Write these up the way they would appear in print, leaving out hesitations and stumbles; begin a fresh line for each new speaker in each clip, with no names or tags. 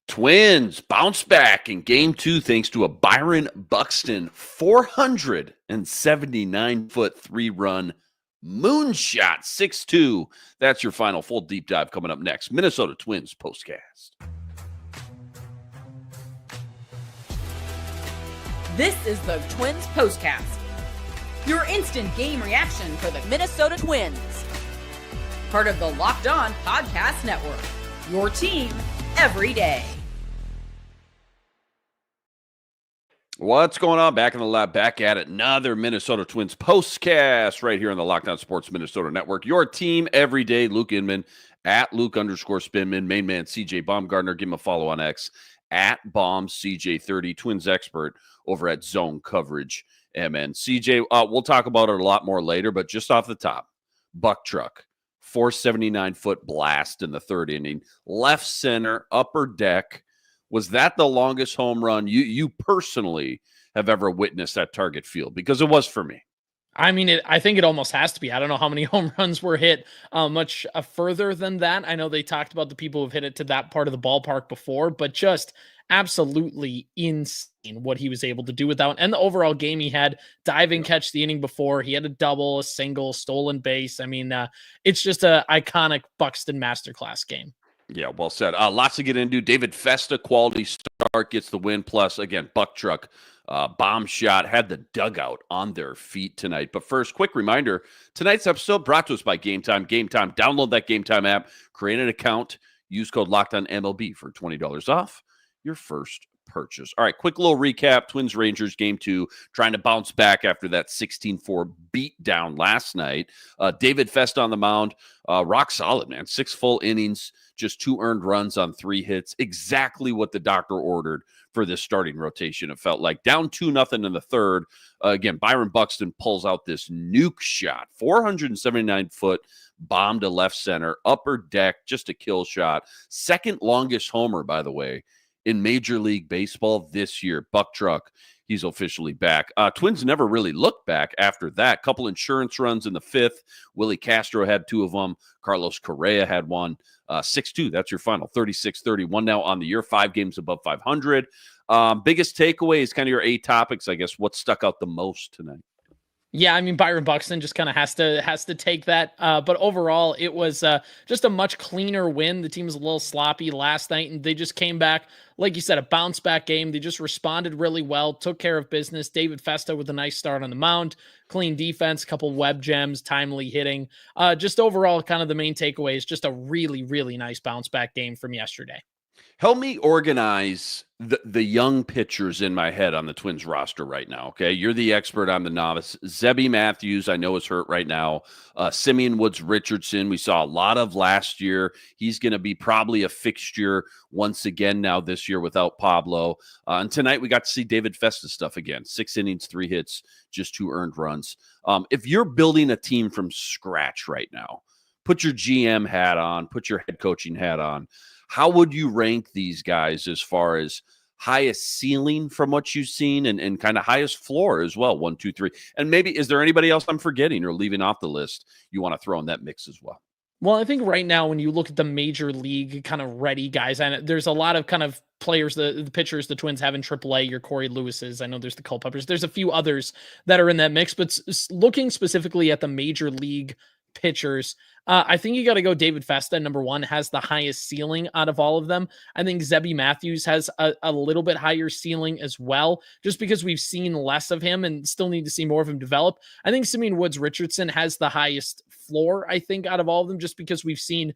Twins bounce back in game 2 thanks to a Byron Buxton 479-foot 3-run moonshot 6-2. That's your final full deep dive coming up next. Minnesota Twins postcast.
This is the Twins postcast. Your instant game reaction for the Minnesota Twins. Part of the Locked On Podcast Network. Your team every day.
What's going on? Back in the lab, back at it. Another Minnesota Twins postcast right here on the Locked On Sports Minnesota Network. Your team every day. Luke Inman at Luke_Spinman. Main man CJ Baumgartner. Give him a follow on X at BombCJ30. Twins expert over at Zone Coverage MN. CJ, we'll talk about it a lot more later, but just off the top, Buck Truck, 479-foot blast in the third inning, left center, upper deck. Was that the longest home run you personally have ever witnessed at Target Field? Because it was for me.
I mean, I think it almost has to be. I don't know how many home runs were hit much further than that. I know they talked about the people who've hit it to that part of the ballpark before, but just absolutely insane what he was able to do with that one. And the overall game he had, diving catch the inning before. He had a double, a single, stolen base. I mean, it's just an iconic Buxton masterclass game.
Yeah, well said. Lots to get into. David Festa, quality start, gets the win. Plus, again, Buck Truck, bomb shot, had the dugout on their feet tonight. But first, quick reminder, tonight's episode brought to us by Game Time. Game Time, download that Game Time app, create an account, use code LOCKEDONMLB for $20 off your first purchase. All right, quick little recap. Twins Rangers game 2, trying to bounce back after that 16-4 beat down last night. David Festa on the mound, rock solid, man. 6 full innings, just 2 earned runs on 3 hits. Exactly what the doctor ordered for this starting rotation. It felt like down 2-0 in the third. Again, Byron Buxton pulls out this nuke shot, 479-foot bomb to left center, upper deck, just a kill shot. Second longest homer, by the way, in Major League Baseball this year. Buck Truck, he's officially back. Twins never really looked back after that. Couple insurance runs in the 5th. Willie Castro had 2 of them. Carlos Correa had 1. 6-2, that's your final. 36-31 now on the year. 5 games above 500. Biggest takeaway is kind of your 8 topics, I guess. What stuck out the most tonight?
Yeah, I mean, Byron Buxton just kind of has to take that. But overall, it was just a much cleaner win. The team was a little sloppy last night, and they just came back, like you said, a bounce-back game. They just responded really well, took care of business. David Festa with a nice start on the mound, clean defense, couple web gems, timely hitting. Just overall, kind of the main takeaway is just a really, really nice bounce-back game from yesterday.
Help me organize the young pitchers in my head on the Twins roster right now, okay? You're the expert, I'm the novice. Zebby Matthews, I know, is hurt right now. Simeon Woods-Richardson, we saw a lot of last year. He's going to be probably a fixture once again now this year without Pablo. And tonight we got to see David Festa stuff again. 6 innings, 3 hits, just 2 earned runs. If you're building a team from scratch right now, put your GM hat on, put your head coaching hat on. How would you rank these guys as far as highest ceiling from what you've seen and kind of highest floor as well? 1, 2, 3. And maybe, is there anybody else I'm forgetting or leaving off the list you want to throw in that mix as well?
Well, I think right now, when you look at the major league kind of ready guys, and there's a lot of kind of players, the pitchers the Twins have in AAA, your Corey Lewis's, I know there's the Culpeppers, there's a few others that are in that mix, but looking specifically at the major league pitchers, I think you got to go David Festa, number 1, has the highest ceiling out of all of them. I think Zebby Matthews has a little bit higher ceiling as well, just because we've seen less of him and still need to see more of him develop. I think Simeon Woods-Richardson has the highest floor, I think, out of all of them, just because we've seen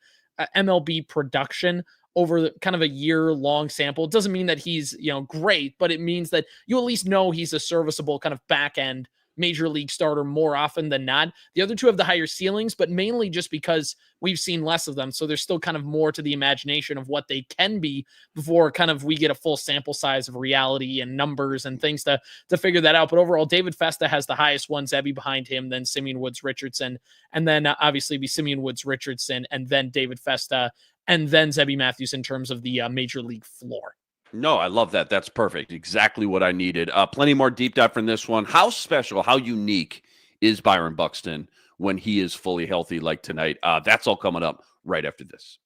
MLB production over kind of a year-long sample. It doesn't mean that he's, great, but it means that you at least know he's a serviceable kind of back-end major league starter more often than not. The other 2 have the higher ceilings, but mainly just because we've seen less of them. So there's still kind of more to the imagination of what they can be before kind of we get a full sample size of reality and numbers and things to figure that out. But overall, David Festa has the highest one, Zebby behind him, then Simeon Woods-Richardson, and then obviously be Simeon Woods-Richardson, and then David Festa, and then Zebby Matthews in terms of the major league floor.
No, I love that. That's perfect. Exactly what I needed. Plenty more deep dive from this one. How special, how unique is Byron Buxton when he is fully healthy like tonight? That's all coming up right after this.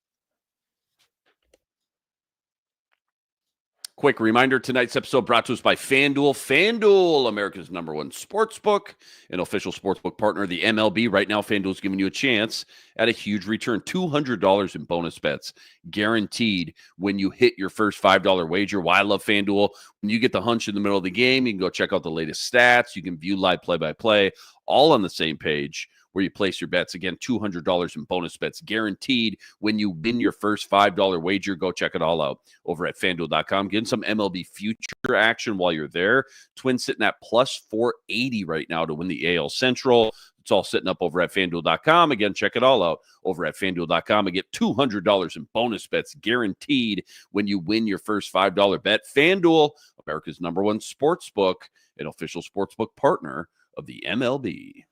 Quick reminder, tonight's episode brought to us by FanDuel. FanDuel, America's #1 sportsbook, an official sportsbook partner of the MLB. Right now, FanDuel's giving you a chance at a huge return, $200 in bonus bets, guaranteed when you hit your first $5 wager. Why I love FanDuel? When you get the hunch in the middle of the game, you can go check out the latest stats. You can view live play-by-play, all on the same page where you place your bets. Again, $200 in bonus bets guaranteed when you win your first $5 wager. Go check it all out over at FanDuel.com. Getting some MLB future action while you're there. Twins sitting at plus 480 right now to win the AL Central. It's all sitting up over at FanDuel.com. Again, check it all out over at FanDuel.com and get $200 in bonus bets guaranteed when you win your first $5 bet. FanDuel, America's #1 sportsbook, an official sportsbook partner of the MLB.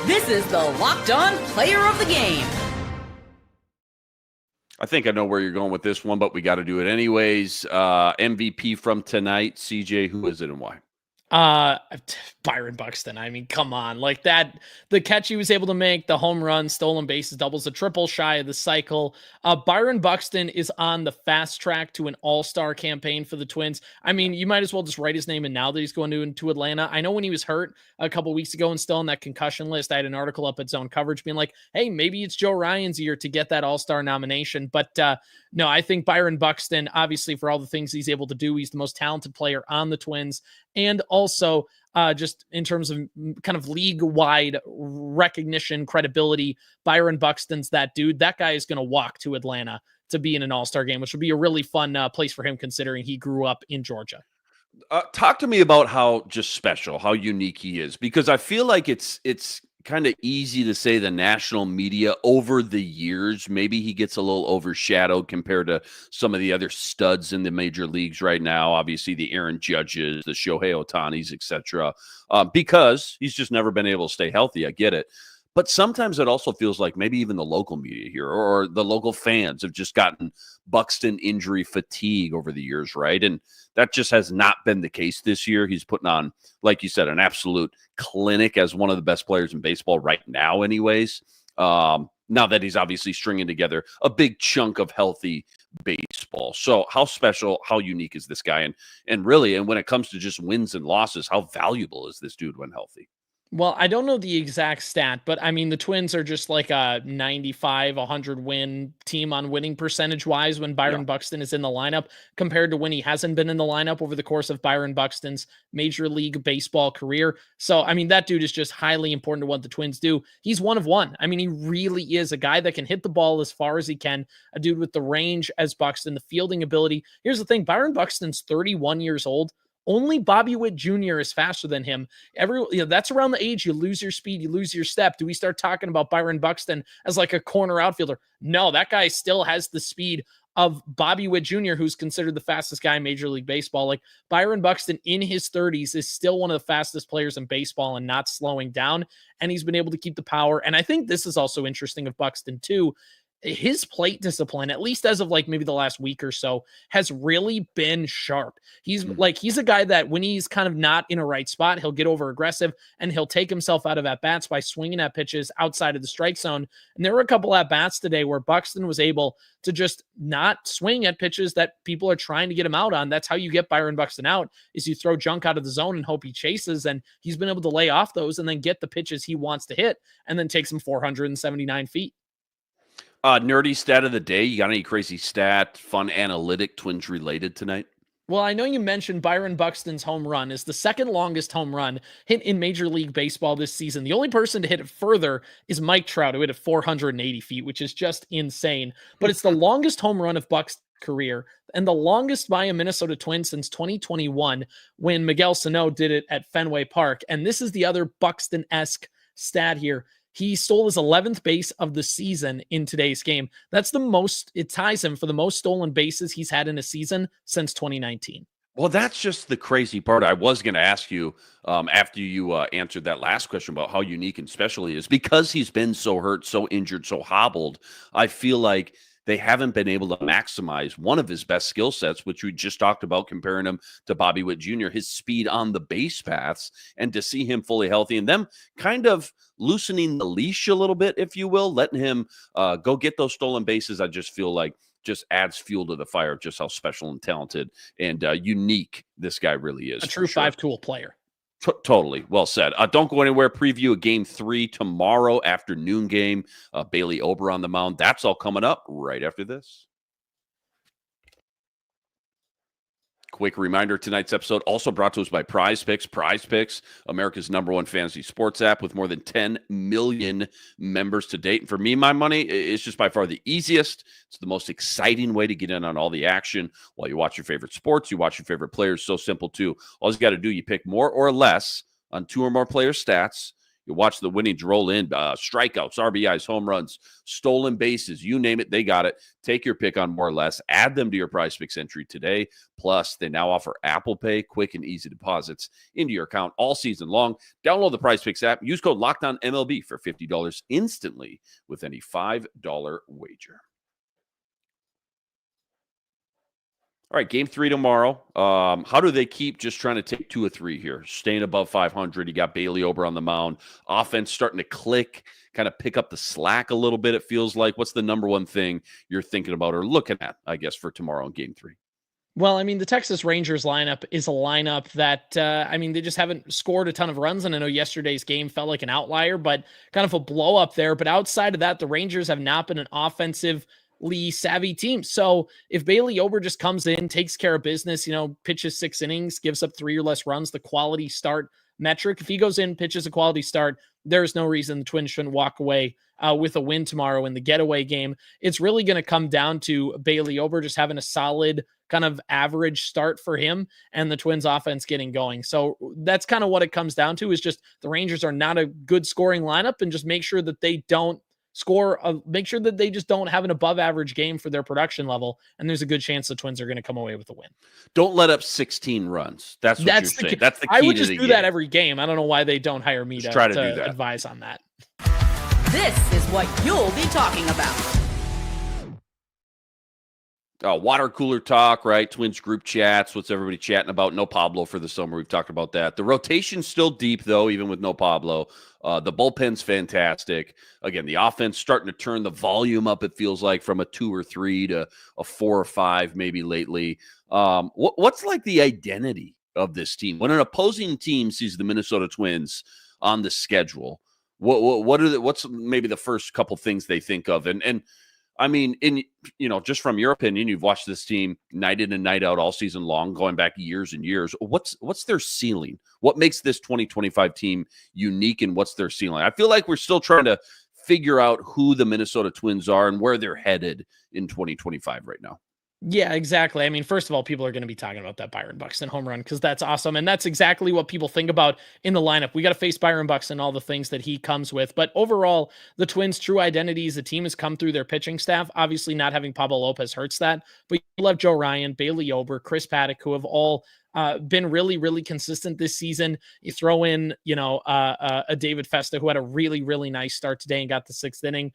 This is the Locked On Player of the Game.
I think I know where you're going with this one, but we got to do it anyways. MVP from tonight, CJ, who is it and why?
Byron Buxton. I mean, come on. Like that, the catch he was able to make, the home run, stolen bases, doubles, a triple shy of the cycle. Byron Buxton is on the fast track to an all-star campaign for the Twins. I mean, you might as well just write his name in now that he's going to Atlanta. I know when he was hurt a couple weeks ago and still on that concussion list, I had an article up at Zone Coverage being like, hey, maybe it's Joe Ryan's year to get that all-star nomination. But no, I think Byron Buxton, obviously for all the things he's able to do, he's the most talented player on the Twins. And also just in terms of kind of league-wide recognition, credibility, Byron Buxton's that dude. That guy is going to walk to Atlanta to be in an all-star game, which would be a really fun place for him considering he grew up in Georgia.
Talk to me about how just special, how unique he is, because I feel like it's kind of easy to say the national media over the years, maybe he gets a little overshadowed compared to some of the other studs in the major leagues right now. Obviously the Aaron Judges, the Shohei Ohtanis, etc. Because he's just never been able to stay healthy. I get it. But sometimes it also feels like maybe even the local media here or the local fans have just gotten Buxton injury fatigue over the years, right? And that just has not been the case this year. He's putting on, like you said, an absolute clinic as one of the best players in baseball right now anyways. Now that he's obviously stringing together a big chunk of healthy baseball. So how special, how unique is this guy? And really, and when it comes to just wins and losses, how valuable is this dude when healthy?
Well, I don't know the exact stat, but I mean, the Twins are just like a 95, 100 win team on winning percentage wise when Byron Buxton is in the lineup compared to when he hasn't been in the lineup over the course of Byron Buxton's Major League Baseball career. So, I mean, that dude is just highly important to what the Twins do. He's one of one. I mean, he really is a guy that can hit the ball as far as he can, a dude with the range as Buxton, the fielding ability. Here's the thing, Byron Buxton's 31 years old. Only Bobby Witt Jr. is faster than him. That's around the age you lose your speed, you lose your step. Do we start talking about Byron Buxton as like a corner outfielder? No, that guy still has the speed of Bobby Witt Jr., who's considered the fastest guy in Major League Baseball. Like Byron Buxton in his 30s is still one of the fastest players in baseball and not slowing down. And he's been able to keep the power. And I think this is also interesting of Buxton too. His plate discipline, at least as of like maybe the last week or so, has really been sharp. He's a guy that when he's kind of not in a right spot, he'll get over aggressive and he'll take himself out of at bats by swinging at pitches outside of the strike zone. And there were a couple at bats today where Buxton was able to just not swing at pitches that people are trying to get him out on. That's how you get Byron Buxton out, is you throw junk out of the zone and hope he chases. And he's been able to lay off those and then get the pitches he wants to hit and then takes him 479 feet.
Nerdy stat of the day. You got any crazy stat, fun analytic Twins related tonight?
Well, I know you mentioned Byron Buxton's home run is the second longest home run hit in Major League Baseball this season. The only person to hit it further is Mike Trout, who hit it 480 feet, which is just insane. But it's the longest home run of Buxton's career and the longest by a Minnesota Twin since 2021 when Miguel Sano did it at Fenway Park. And this is the other Buxton-esque stat here. He stole his 11th base of the season in today's game. That's the most, it ties him for the most stolen bases he's had in a season since 2019.
Well, that's just the crazy part. I was going to ask you after you answered that last question about how unique and special he is, because he's been so hurt, so injured, so hobbled. I feel like they haven't been able to maximize one of his best skill sets, which we just talked about, comparing him to Bobby Witt Jr., his speed on the base paths, and to see him fully healthy and them kind of loosening the leash a little bit, if you will, letting him go get those stolen bases. I just feel like just adds fuel to the fire of just how special and talented and unique this guy really is.
A true five-tool player.
Totally. Well said. Don't go anywhere. Preview a game 3 tomorrow afternoon game. Bailey Ober on the mound. That's all coming up right after this. Quick reminder, tonight's episode also brought to us by Prize Picks. Prize Picks, America's #1 fantasy sports app with more than 10 million members to date. And for me, my money, it's just by far the easiest. It's the most exciting way to get in on all the action while you watch your favorite sports, you watch your favorite players. So simple, too. All you got to do, you pick more or less on 2 or more player stats. You watch the winnings roll in, strikeouts, RBIs, home runs, stolen bases, you name it, they got it. Take your pick on more or less. Add them to your Prize Picks entry today. Plus, they now offer Apple Pay, quick and easy deposits into your account all season long. Download the Prize Picks app. Use code LOCKEDONMLB for $50 instantly with any $5 wager. All right, game 3 tomorrow. How do they keep just trying to take 2 or 3 here? Staying above 500. You got Bailey Ober on the mound. Offense starting to click, kind of pick up the slack a little bit, it feels like. What's the number one thing you're thinking about or looking at, I guess, for tomorrow in game 3?
Well, I mean, the Texas Rangers lineup is a lineup that, they just haven't scored a ton of runs. And I know yesterday's game felt like an outlier, but kind of a blow up there. But outside of that, the Rangers have not been an offensive savvy team. So if Bailey Ober just comes in, takes care of business, pitches 6 innings, gives up 3 or less runs, the quality start metric, if he goes in, pitches a quality start, there's no reason the Twins shouldn't walk away with a win tomorrow in the getaway game. It's really going to come down to Bailey Ober just having a solid kind of average start for him and the Twins offense getting going. So that's kind of what it comes down to, is just the Rangers are not a good scoring lineup, and just make sure that they don't make sure that they just don't have an above average game for their production level. And there's a good chance the Twins are going to come away with a win.
Don't let up 16 runs. That's what you're saying. That's the key.
I would just
do
game. That every game. I don't know why they don't hire me to advise on that.
This is what you'll be talking about.
Water cooler talk, right? Twins group chats. What's everybody chatting about? No Pablo for the summer. We've talked about that. The rotation's still deep, though, even with no Pablo. The bullpen's fantastic. Again, the offense starting to turn the volume up, it feels like, from a 2 or 3 to a 4 or 5 maybe lately. What's like the identity of this team? When an opposing team sees the Minnesota Twins on the schedule, what's maybe the first couple things they think of? And I mean, just from your opinion, you've watched this team night in and night out all season long, going back years and years. What's their ceiling? What makes this 2025 team unique, and what's their ceiling? I feel like we're still trying to figure out who the Minnesota Twins are and where they're headed in 2025 right now.
Yeah, exactly. I mean, first of all, people are going to be talking about that Byron Buxton home run because that's awesome. And that's exactly what people think about in the lineup. We got to face Byron Buxton, all the things that he comes with. But overall, the Twins' true identity as a team has come through their pitching staff. Obviously, not having Pablo Lopez hurts that. But you love Joe Ryan, Bailey Ober, Chris Paddock, who have all been really, really consistent this season. You throw in, a David Festa, who had a really, really nice start today and got the 6th inning.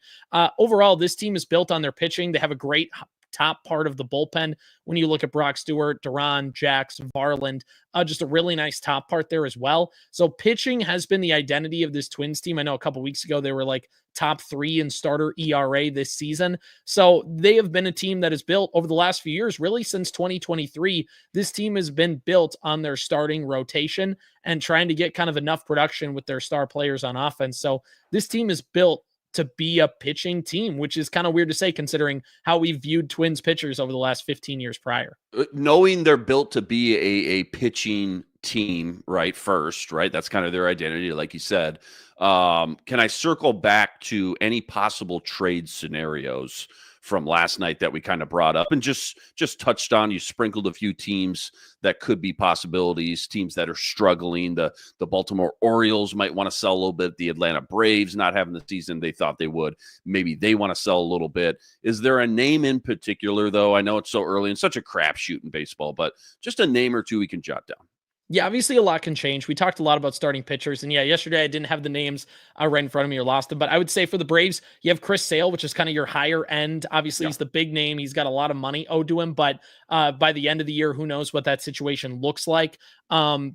Overall, this team is built on their pitching. They have a great top part of the bullpen. When you look at Brock Stewart, Duran, Jax, Varland, just a really nice top part there as well. So pitching has been the identity of this Twins team. I know a couple weeks ago, they were like top 3 in starter ERA this season. So they have been a team that is built over the last few years, really since 2023. This team has been built on their starting rotation and trying to get kind of enough production with their star players on offense. So this team is built to be a pitching team, which is kind of weird to say considering how we viewed Twins pitchers over the last 15 years prior.
Knowing they're built to be a pitching team, right? First, right? That's kind of their identity, like you said. Can I circle back to any possible trade scenarios from last night that we kind of brought up and just touched on? You sprinkled a few teams that could be possibilities, teams that are struggling. The Baltimore Orioles might want to sell a little bit. The Atlanta Braves not having the season they thought they would. Maybe they want to sell a little bit. Is there a name in particular, though? I know it's so early and such a crapshoot in baseball, but just a name or two we can jot down.
Yeah, obviously a lot can change. We talked a lot about starting pitchers, and yeah, yesterday I didn't have the names right in front of me or lost them, but I would say for the Braves, you have Chris Sale, which is kind of your higher end. Obviously, he's the big name. He's got a lot of money owed to him, but by the end of the year, who knows what that situation looks like,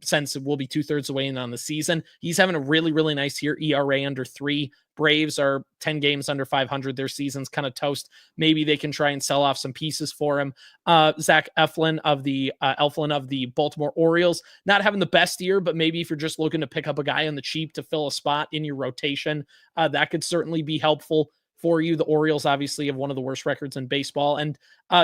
since it will be 2/3 away in on the season. He's having a really, really nice year, ERA under 3. Braves are 10 games under 500. Their season's kind of toast. Maybe they can try and sell off some pieces for him. Zach Eflin of the Baltimore Orioles, not having the best year, but maybe if you're just looking to pick up a guy on the cheap to fill a spot in your rotation, that could certainly be helpful for you. The Orioles obviously have one of the worst records in baseball, and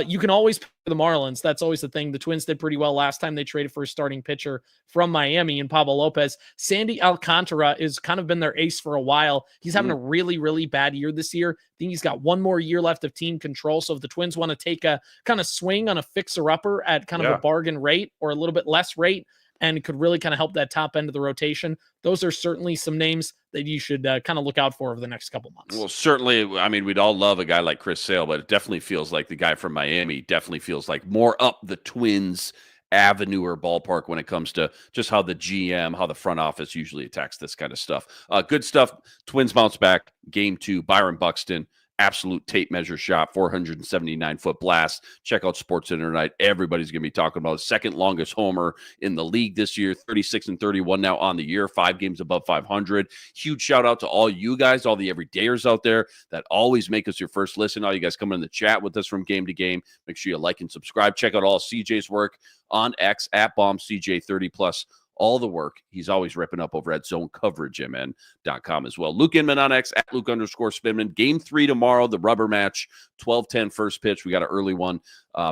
you can always pick the Marlins. That's always the thing. The Twins did pretty well last time they traded for a starting pitcher from Miami and Pablo Lopez. Sandy Alcantara has kind of been their ace for a while. He's having a really, really bad year this year. I think he's got one more year left of team control. So if the Twins want to take a kind of swing on a fixer-upper at kind of a bargain rate or a little bit less rate, and could really kind of help that top end of the rotation, those are certainly some names that you should kind of look out for over the next couple months.
Well, certainly, I mean, we'd all love a guy like Chris Sale, but it definitely feels like the guy from Miami definitely feels like more up the Twins avenue or ballpark when it comes to just how the GM, how the front office usually attacks this kind of stuff. Good stuff. Twins bounce back. Game 2, Byron Buxton. Absolute tape measure shot, 479-foot blast. Check out SportsCenter tonight. Everybody's going to be talking about his second longest homer in the league this year, 36-31 now on the year, 5 games above 500. Huge shout out to all you guys, all the everydayers out there that always make us your first listen. All you guys coming in the chat with us from game to game. Make sure you like and subscribe. Check out all CJ's work on X at BombCJ30+. All the work he's always ripping up over at ZoneCoverageMN.com as well. Luke Inman on X at Luke_Spinman. Game 3 tomorrow, the rubber match, 12:10 first pitch. We got an early one.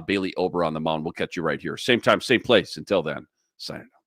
Bailey Ober on the mound. We'll catch you right here. Same time, same place. Until then, signing off.